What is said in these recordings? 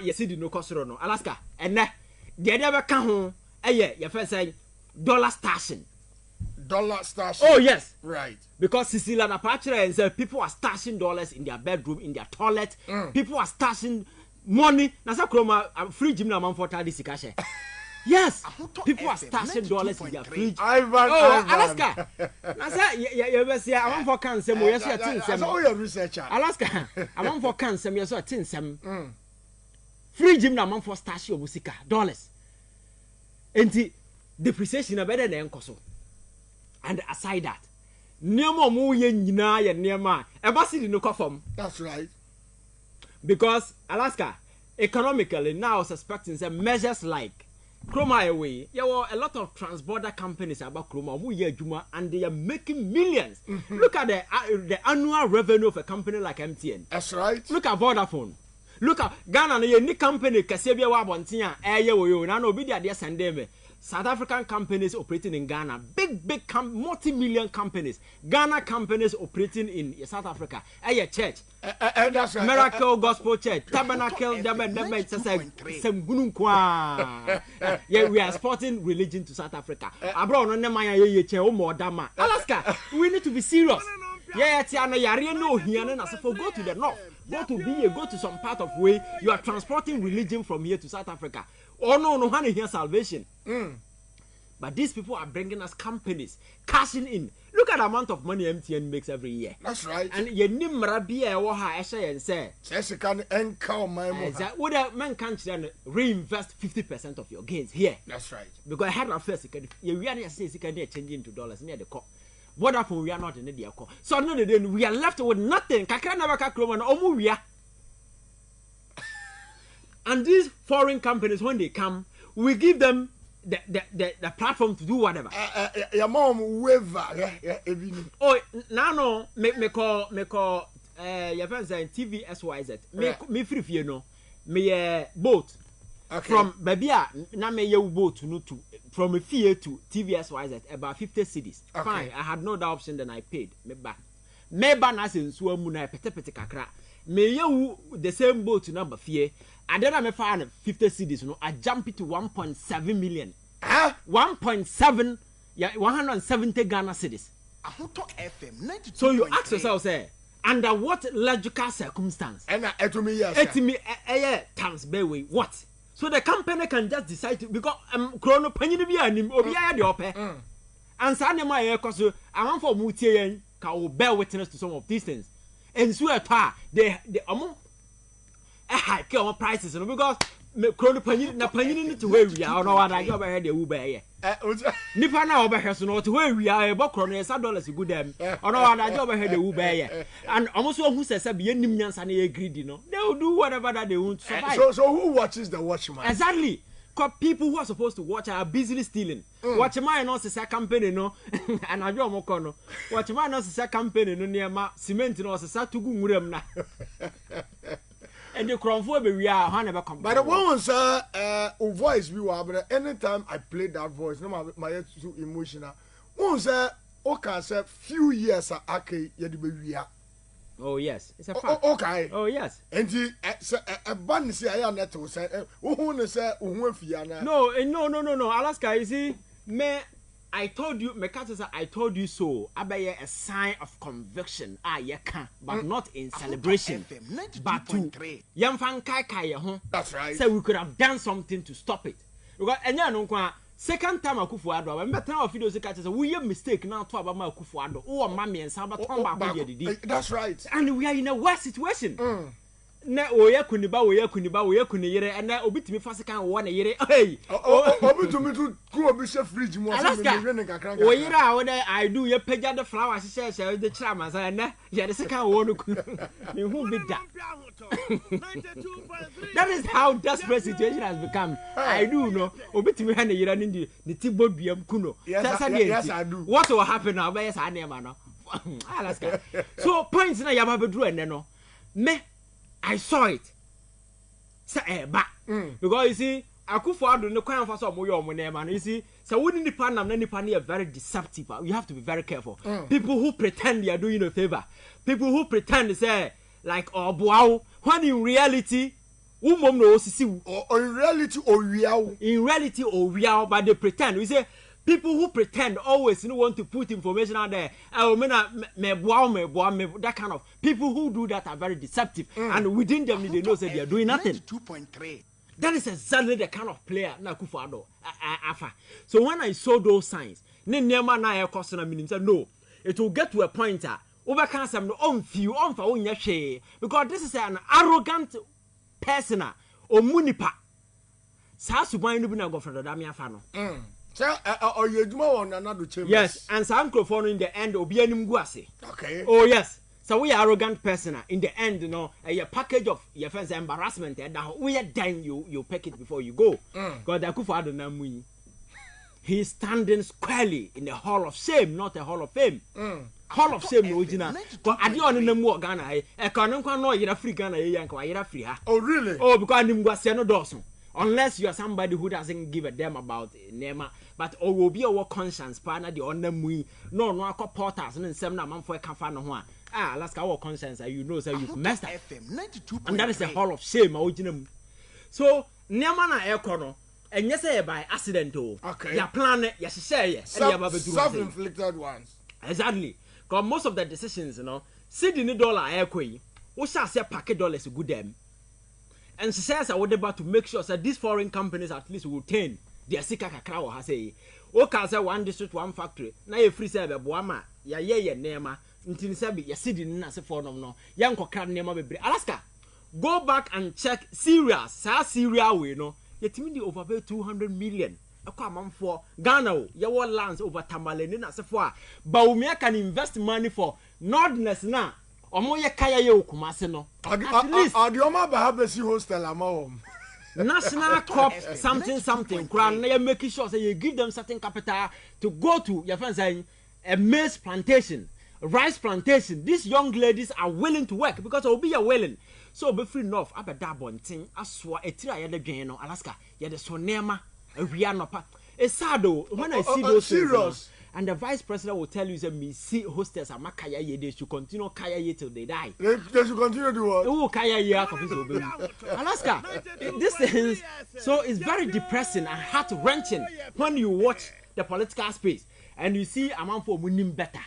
you see the no cost no Alaska and the other can home your first say dollar stashing. Oh yes, right. Because Cecilia Napache and said people are stashing dollars in their bedroom, in their toilet. People are stashing money. Nasa kroma free gym na man for tadi sikashe. Yes, people are stashing dollars in their fridge. Alaska. Nasa you be say I want for cancer mo yes tin sem. That's all your researcher. Alaska. I want for cancer mo yes tin sem. Free gym na man for stash your musika dollars. Enti depreciation na better na enkoso. And aside that, niema mo ye nyina ye niema eba si di no kofom. That's right. Because Alaska economically now suspecting say measures like Chroma away, there were a lot of transborder companies about Chroma who year Juma and they are making millions. Look at the annual revenue of a company like MTN. That's right. Look at Vodafone. Look at Ghana, any company Kasebia Wabontia, Ayo, and Obidia dear Sandeme. South African companies operating in Ghana, big multi-million companies. Ghana companies operating in South Africa. A church, that's right. Miracle Gospel Church, Tabernacle, yeah, we are exporting religion to South Africa. Alaska, we need to be serious. Yeah, Tiana Yari no here and for go to the north. Go to some part of way you are transporting religion from here to South Africa. Oh no, honey, here salvation. But these people are bringing us companies, cashing in. Look at the amount of money MTN makes every year. That's right. And you nimra be a waha and say, can encounter my would a man can't reinvest 50% of your gains here. That's right. Because I had a first, you really say you can change into dollars near the core. Vodafone, we are not in the core. So no, then we are left with nothing. Kaka never kakroman omu. And these foreign companies, when they come, we give them the platform to do whatever. Your mom waver. Oh, no, me call your friends saying TV SYZ. Me free you know. Me boat. Okay. From Babia, na me you boat to from a fee to TV SYZ about 50 cities. Okay. Fine, I had no other option than I paid. Me back. Me ba na se nsuo mu na pete kakra. Me you the same boat number fee. And then I found 50 cities, I jump it to 1.7 million. 1.7, yeah, 170 Ghana cities. So you ask yourself, say, under what logical circumstance? And times Bayway, what? So the company can just decide to, because Chrono Penny be an Obia the Ope. And Sunday my air cause I want for Mutian can bear witness to some of these things. And so they among high kill prices because Chrono Penny na penny to where we are. No one I ever heard the Uber. Nipa na over here so not where we are about $1 good them. Or no one I ever heard the Uber. And almost one who says be any millions and they agreed, you know. They will do whatever that they want to survive. So who watches the watchman? Exactly. Because people who are supposed to watch are busily stealing. Watchman knows a company, no, and I don't know. Watchman knows a company, no, near my cement, no, as a Satugu na. And the Cronford we are never come. But the one sir, voice we were, but anytime I play that voice, no, my head too emotional. One sir, okay, sir, few years okay, we are. Oh yes, it's a fact. Okay. Oh yes. And the a band say I am not to say, who say, no, Alaska, you see, I told you, I told you so. Abaye a sign of conviction. But not in celebration. But to Yamfan Kai home. That's right. So we could have done something to stop it. Because second time Akufo-Addo, when better of videos catches we mistake now to about Akufo-Addo. Oh, mommy and Saba Tomba. That's right. And we are in a worse situation. Na oya kuniba and na obitimi fasika won yere hey obitumi to go be chef fridge mo so me kakran oyira I do ye pagya the flowers share the chairman say na ye the second won me who be that. That is how desperate situation has become. I do know obitimi ha na yere ndi the tibo duam kuno. Yes I do. What will happen now be say na no Alaska. So points na yaba bedru ene no me I saw it. Say because you see, Akufo-Addo no kwan fa so mo yo mo na you see, so we need nipa nam na nipa na very deceptive. You have to be very careful. People who pretend they are doing a favor. People who pretend say like oh wow, when in reality Umom no osisi. Or in reality, or real. In reality, or real, but they pretend. We say people who pretend always want to put information out there. That kind of people who do that are very deceptive, and within them they know that they are doing nothing. 2.3. That is exactly the kind of player na Akufo-Addo afa. So when I saw those signs, ne nema na e cost na meaning said no, it will get to a point over can some on few on for onya hwe, because this is an arrogant person or munipa. Sa suban no bi na gofredo da me afa no. So or you do on another chamber. Yes, and some microphone in the end obi anim gu ase. Okay. Oh yes. So we are arrogant person in the end, you know, a package of your friends embarrassment and we are done you pick it before you go. God Akufo-Addo na mu. He is standing squarely in the hall of shame, not a hall of fame. Hall of shame original. But adi on na mu Ghana e ka no kwa no yira free Ghana e yanka wa yira free ha. Oh really? Oh, because anim gwa se no doso. Unless you are somebody who doesn't give a damn about Nema, but or will be our conscience partner the on them we no akọ portals and sem na manfo e ka fa no ho a. Alaska our conscience you know say you've messed up. And that is the hall of shame original. So Nema na ekọ no enye say by accident o. Okay. Your plan ya share self-inflicted ones. Exactly. Because most of the decisions, you know, cedi ni dollar ekọ yi, wo sha say pack dollars good them. And she says I would about to make sure that these foreign companies at least will retain their sika kakra or say o ka say one district one factory na ye free say be boama ya ye nema ntini say be yesidi na se for no ya nkokra nema bebre. Alaska, go back and check Syria we no yetimi di over 200 million akwa amamfo Ghana o ye wo lands over Tamale na se for ba umia can invest money for nordness na omo ye kaya ye okumase no at least adioma bahabesi hostel amawom national crop something crown na make sure say you give them certain capital to go to your friends saying a maize plantation, rice plantation. These young ladies are willing to work because obi are willing. So be free enough abeda bonten aswa etira ye de dwen no Alaska ye de so nema awia no pa. It's sad though when I see those serious. And the vice president will tell you that me see hostels are makaya ye they should continue kaya ye till they die. They should continue to what? Oh kaya ye Alaska. This is so it's very depressing and heart-wrenching when you watch the political space and you see a man for winning better.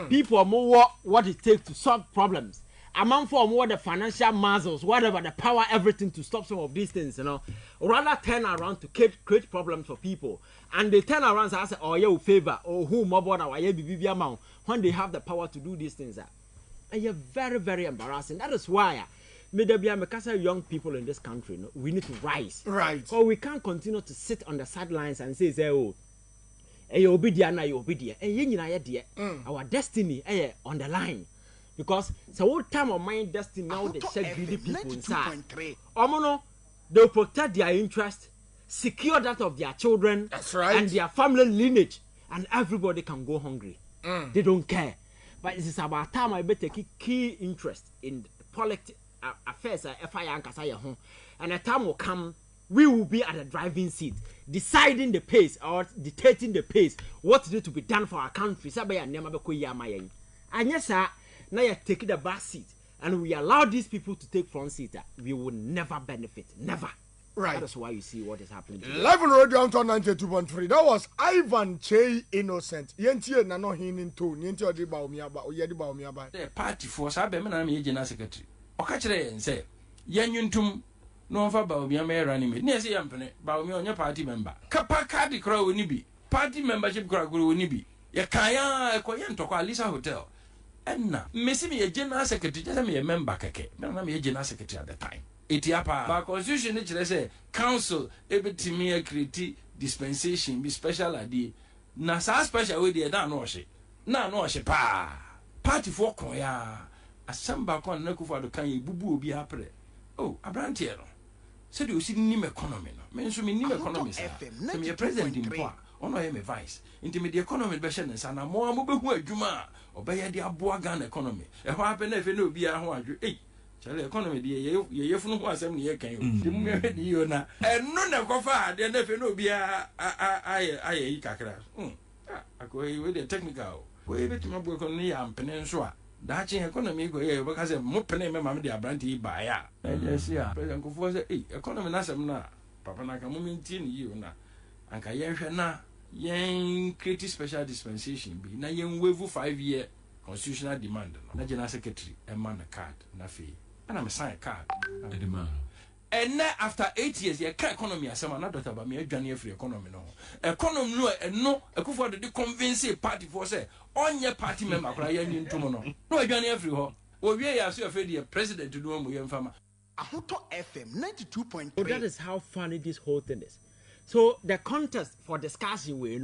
People are more what it takes to solve problems. A man for more the financial muscles, whatever the power, everything to stop some of these things, you know, rather turn around to create problems for people. And they turn around and say, oh, you favor, or who more border, or you amount when they have the power to do these things. And you're very, very embarrassing. That is why young people in this country, no, we need to rise. Right. Or we can't continue to sit on the sidelines and say, oh, you obedient, you obedient. Our destiny on the line. Because so what time of my destiny now they check greedy people inside. Omono, they'll protect their interest, secure that of their children. That's right. And their family lineage, and everybody can go hungry. They don't care. But it is about time I better take key interest in politics affairs. And a time will come, we will be at the driving seat, deciding the pace or dictating the pace, what needs to be done for our country. And yes, sir. Now you take the back seat and we allow these people to take front seat, we will never benefit. Never. Right. That is why you see what is happening today. Live on Radio Downtown 92.3. That was Ivan Che Innocent. Yentie na no hinin to. Yentie odi ba omiaba. Oyedi ba omiaba. The party for sabe me na me general secretary. Oka kire yen say yanyuntum no fa ba omiama run me. Na say yampene ba omi onye party member. Kapa card kra woni bi. Party membership kra woni bi. Ye kan ekoye ntokwa Alisa Hotel. Enna mesi me general secretary just me member keke na me general secretary at the time etiapa ba constitution ni kire say council ebetimi create dispensation be special ade na sa special we dey na no ohye pa party for kon ya asamba kon na Akufo-Addo kan ye bubu obi apre oh abrantie no say the osi nim economy no me nso me nim economy say me president impo ono ye me vice into me the economy be share nsa na mo amobehu adwuma obeye de aboa Ghana economy e ho happen na efe na obi a ho adwo chale economy de ye yefunu ho asem ne ye kan de mu me hwedi yo na eno na kofa de na efe na obi a aye kakra akoyi we the technical we betima bo economy ya mpene nso a Dachi economy go here because mo pene me mam de abranti ba ya. Yes ya. President Kufuor say economy na sem na papa na ka mo minti ni yi na. Anka yen hwe na yen create special dispensation bi na yen waive 5-year constitutional demand no. Na general secretary e man a card na fe. And I'm sign card. Demand. And now after 8 years, you can economy as a not about me, a free economy. No, economy no, and no, a good for the convince party for say, on your party member, crying in tomorrow. No, Johnny every home. Well, we are so afraid the president to do a farmer. Ahuto FM 92.3. So that is how funny this whole thing is. So the contest for discussion, we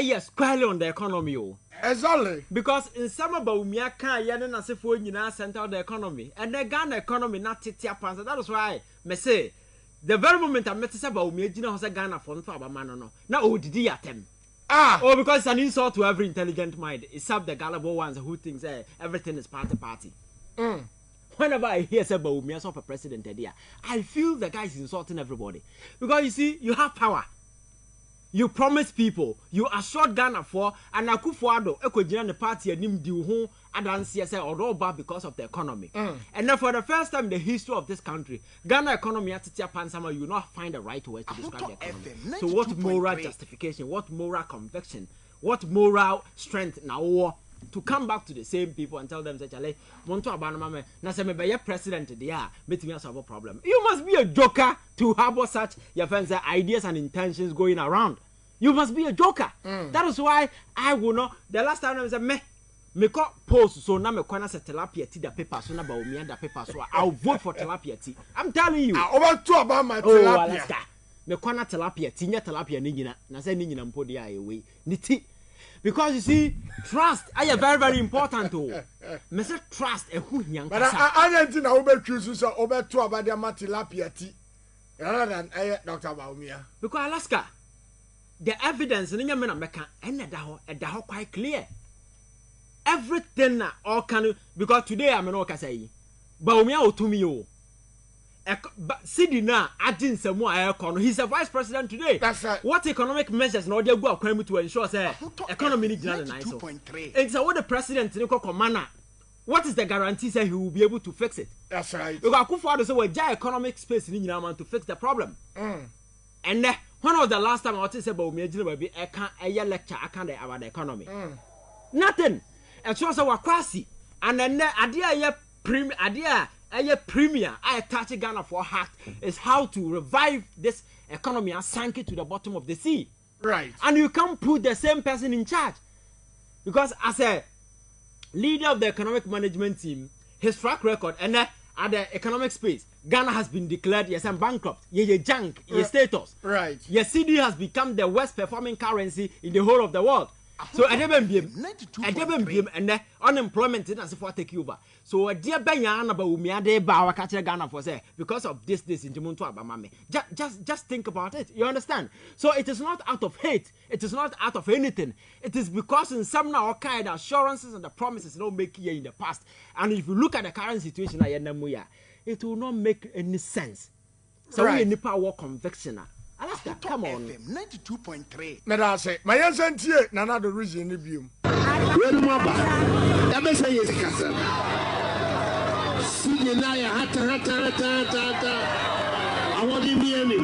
yes, squarely on the economy. Exactly. Because in some about me, I can't yen as if we center the economy. And the Ghana economy not titia pants. That is why me say the very moment I met about me, you know, has a Ghana fund for a man or no. Now, oh, did he attempt? Oh, because it's an insult to every intelligent mind, except the gullible ones who thinks everything is party. Whenever I hear about me as of a president idea, I feel the guy is insulting everybody. Because you see, you have power. You promise people, you assured Ghana for, and Akufo-Addo, Ekojina the party and him do who adansi say or bad because of the economy. And then for the first time in the history of this country, Ghana economy at Pansama, you will not find the right word to describe the economy. So what moral justification, what moral conviction, what moral strength now to come back to the same people and tell them that Chale, want to abandon na say me be president there, make me solve a problem. You must be a joker to harbor such your friends ideas and intentions going around. You must be a joker. That is why I will not. The last time I said me call post so now me kwana say tilapia tea the paper so na ba omi and the paper so I'll vote for tilapia tea. I'm telling you. Over two about my tilapia. Alaska. Me kwana tilapia tea nya tilapia ni nyina na say ni nyina mpo dia ayewe. Ni tea. Because you see, trust is very, very important. Me say trust a who young. But I don't know about choose so over two about the tilapia tea rather than Dr. Baumia. Because Alaska, the evidence in your men America and the quite clear. Everything all can because today I'm not say Baumia or to me. Sidina adding some more economy. He's a vice president today. That's right. What economic measures now they go according to ensure say economy is not nice. It's what the president commander. What is the guarantee say he will be able to fix it? That's right. Because Akufo-Addo say we have economic space in Nigeria to fix the problem. And when was the last time I was say about me baby I can't lecture I can't about the economy. Nothing. And so we kwasi and then idea premier I touch Ghana for heart is how to revive this economy and sink it to the bottom of the sea. Right. And you can't put the same person in charge. Because as a leader of the economic management team, his track record and at the economic space, Ghana has been declared yes and bankrupt. Junk, status. Right. Your CD has become the worst performing currency in the whole of the world. So I didn't be and the unemployment is for take over. So a dear Banyana Baumia de Bawa catch Ghana for say because of this in Jimuntu Abamame. Just think about it. You understand? So it is not out of hate, it is not out of anything. It is because in some now kind of assurances and the promises don't make here in the past. And if you look at the current situation it will not make any sense. So we need power conviction. Alaska, come on. 92.3. Meda say, my answer tie nana the reason ni biom. Wenu maba. Ya be say yes kasa. Sidi na ya hata. Awodi mi eni.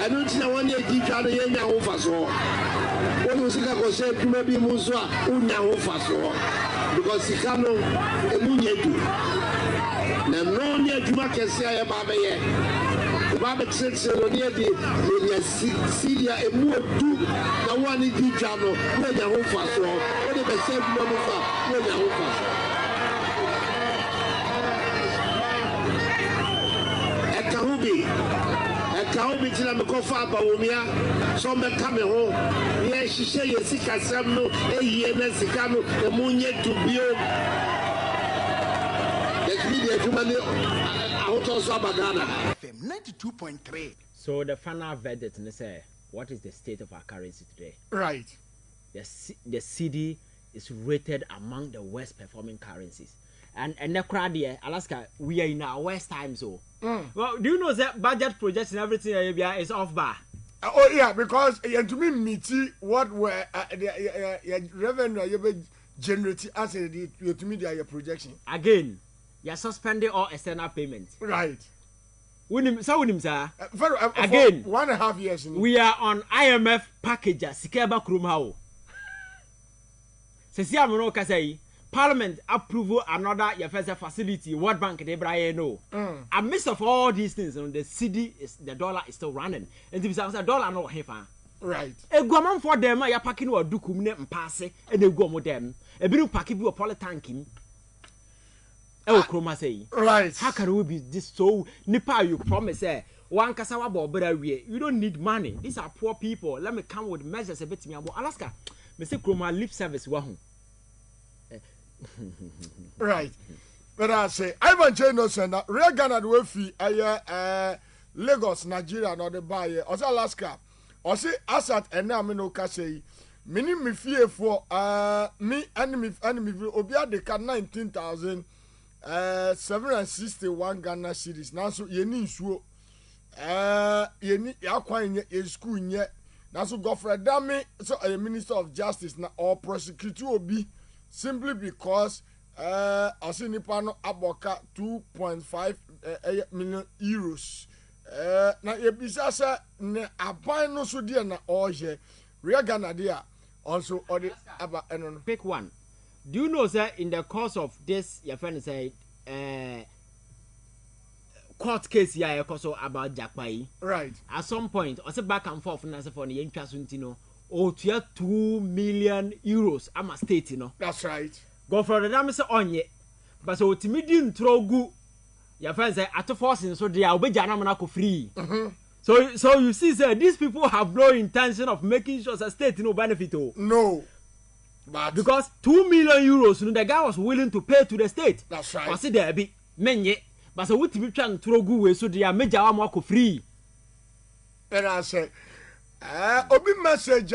Anu ti na woni edi twa no ye nya ho fa so. Wonu sika ko se tuma bi mu so a unya ho fa so. Because sika no emu nyedu. Na no nya tuma kese aye ba be ye. Baba says, Syria, a more do the one in Dijano, where the home fast or whatever said Mamufa, where the home fast. At Kahubi, till I'm a coffee about Umia, some coming home. Yes, she say, yes, Sikasano, a year, Sikano, the moon yet to build. Let's be there to money. 92.3. So the final verdict is say, what is the state of our currency today? Right. The CD is rated among the worst performing currencies. And the crowd here, Alaska, we are in our worst time so. Well, do you know that budget projects and everything is off bar? Oh yeah, because to me meaty what were the revenue generate as a to media your projection. Again, you're suspending all external payments. Right. Again, 1.5 years. We are on IMF package. Sikeba Krumao. Sesia Mono Kasei. Parliament approve another Yafesa facility, World Bank, they Brian no. Amidst of all these things, the city is the dollar is still running. And if it's a dollar no hefa. Right. A guaman for them, I packing or dukum and pass it, and they go with them. A bit of packing a polytanking. Oh, Chroma say. Right. How can we be this so nipa you promise one casawa better way. You don't need money. These are poor people. Let me come with measures a bit to me about Alaska. Mr. Chroma lip service wahoo. Right. But I say, Ivan Cheno send that real Ghana the way fee Lagos, Nigeria, not the buyer, or Alaska. Or say asset and now me no say mini me fear for me enemy obia de can 19,761 Ghana cedis. Now so ye ni so ye ni yakwan ye school nye. Now so Godfrey Dami so a Minister of Justice na or prosecutor obi. Simply because Asinipano Aboka 2.5 million euros. Na ebisa ne aban no so dia na oje. Real Ghana dia also or the aba eno. Pick one. Do you know sir in the course of this your friend said court case here also about Jakpai. Right. At some point, also back and forth na for the young Suntino. Oh, 2 million euros. I'm a state, you know. That's right. Go for the damage on ye. But so timidin trogu. Your friends say at forcing so they are be free. So you see, sir, these people have no intention of making sure the state no benefit. No. But because 2 million euros, the guy was willing to pay to the state. That's right. Because there be menye. But so what timid trying trogu so they are major free. And I say, obi message